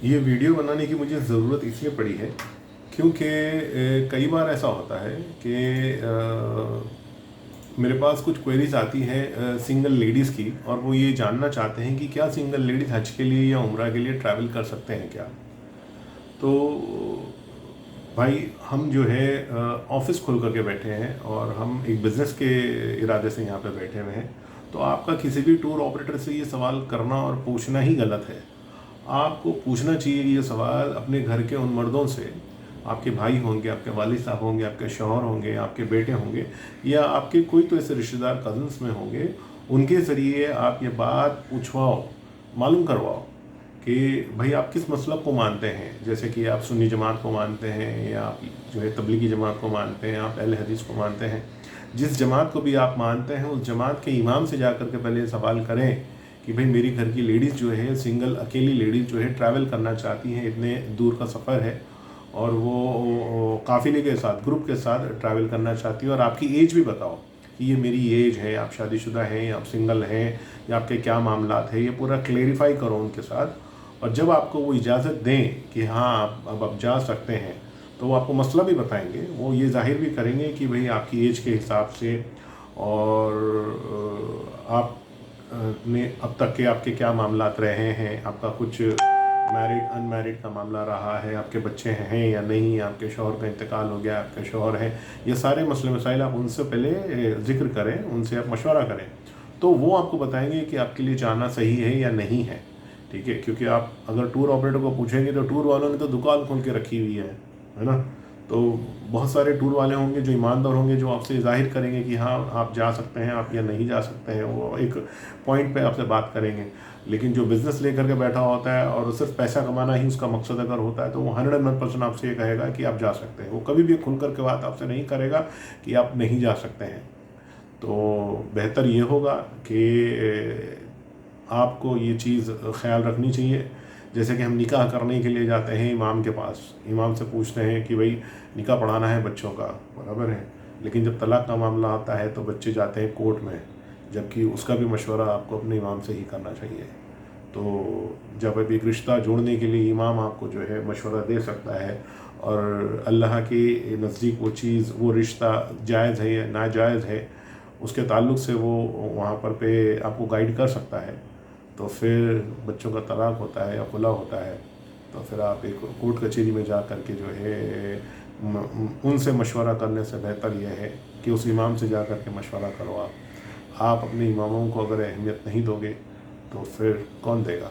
ये वीडियो बनाने की मुझे ज़रूरत इसलिए पड़ी है क्योंकि कई बार ऐसा होता है कि मेरे पास कुछ क्वेरीज आती हैं सिंगल लेडीज़ की, और वो ये जानना चाहते हैं कि क्या सिंगल लेडीज़ हज के लिए या उम्रा के लिए ट्रैवल कर सकते हैं क्या। तो भाई हम जो है ऑफिस खोल करके बैठे हैं और हम एक बिज़नेस के इरादे से यहाँ पे बैठे हुए हैं। तो आपका किसी भी टूर ऑपरेटर से ये सवाल करना और पूछना ही गलत है। आपको पूछना चाहिए ये सवाल अपने घर के उन मर्दों से, आपके भाई होंगे, आपके वालिद साहब होंगे, आपके शौहर होंगे, आपके बेटे होंगे, या आपके कोई तो ऐसे रिश्तेदार कज़न्स में होंगे। उनके ज़रिए आप ये बात पूछवाओ, मालूम करवाओ कि भाई आप किस मसलब को मानते हैं। जैसे कि आप सुन्नी जमात को मानते हैं, या आप जो है तबलीगी जमात को मानते हैं, आप अहले हदीस को मानते हैं। जिस जमात को भी आप मानते हैं उस जमात के इमाम से जा कर के पहले सवाल करें कि भाई मेरी घर की लेडीज़ जो है, सिंगल अकेली लेडीज़ जो है ट्रैवल करना चाहती हैं, इतने दूर का सफ़र है और वो काफ़िले के साथ, ग्रुप के साथ ट्रैवल करना चाहती है, और आपकी एज भी बताओ कि ये मेरी एज है, आप शादीशुदा हैं या आप सिंगल हैं, या आपके क्या मामलात है, ये पूरा क्लेरिफाई करो उनके साथ। और जब आपको वो इजाज़त दें कि हाँ आप जा सकते हैं, तो वो आपको मसला भी बताएंगे। वो ये जाहिर भी करेंगे कि भाई आपकी एज के हिसाब से और आप ने अब तक के आपके क्या मामलात रहे हैं, आपका कुछ मैरिड अनमैरिड का मामला रहा है, आपके बच्चे हैं या नहीं, आपके शौहर का इंतकाल हो गया, आपके शौहर हैं, ये सारे मसले मसाइल आप उनसे पहले ज़िक्र करें, उनसे आप मशवरा करें। तो वो आपको बताएंगे कि आपके लिए जाना सही है या नहीं है। ठीक है, क्योंकि आप अगर टूर ऑपरेटर को पूछेंगे तो टूर वालों ने तो दुकान खोल के रखी हुई है ना। तो बहुत सारे टूर वाले होंगे जो ईमानदार होंगे, जो आपसे ज़ाहिर करेंगे कि हाँ आप जा सकते हैं, आप या नहीं जा सकते हैं। वो एक पॉइंट पे आपसे बात करेंगे। लेकिन जो बिज़नेस लेकर के बैठा होता है और सिर्फ पैसा कमाना ही उसका मकसद अगर होता है, तो वो 101% आपसे ये कहेगा कि आप जा सकते हैं। वो कभी भी खुल कर के बात आपसे नहीं करेगा कि आप नहीं जा सकते हैं। तो बेहतर ये होगा कि आपको ये चीज़ ख्याल रखनी चाहिए। जैसे कि हम निकाह करने के लिए जाते हैं इमाम के पास, इमाम से पूछते हैं कि भाई निकाह पढ़ाना है बच्चों का, बराबर है। लेकिन जब तलाक का मामला आता है तो बच्चे जाते हैं कोर्ट में, जबकि उसका भी मशवरा आपको अपने इमाम से ही करना चाहिए। तो जब अब एक रिश्ता जोड़ने के लिए इमाम आपको जो है मशवरा दे सकता है, और अल्लाह के नज़दीक वो चीज़, वो रिश्ता जायज़ है या नाजायज़ है, उसके ताल्लुक़ से वो वहाँ पर पे आपको गाइड कर सकता है, तो फिर बच्चों का तलाक होता है या खुला होता है, तो फिर आप एक कोर्ट कचहरी में जा कर के जो है उनसे मशवरा करने से बेहतर यह है कि उस इमाम से जा कर के मशवरा करो। आप अपने इमामों को अगर अहमियत नहीं दोगे तो फिर कौन देगा।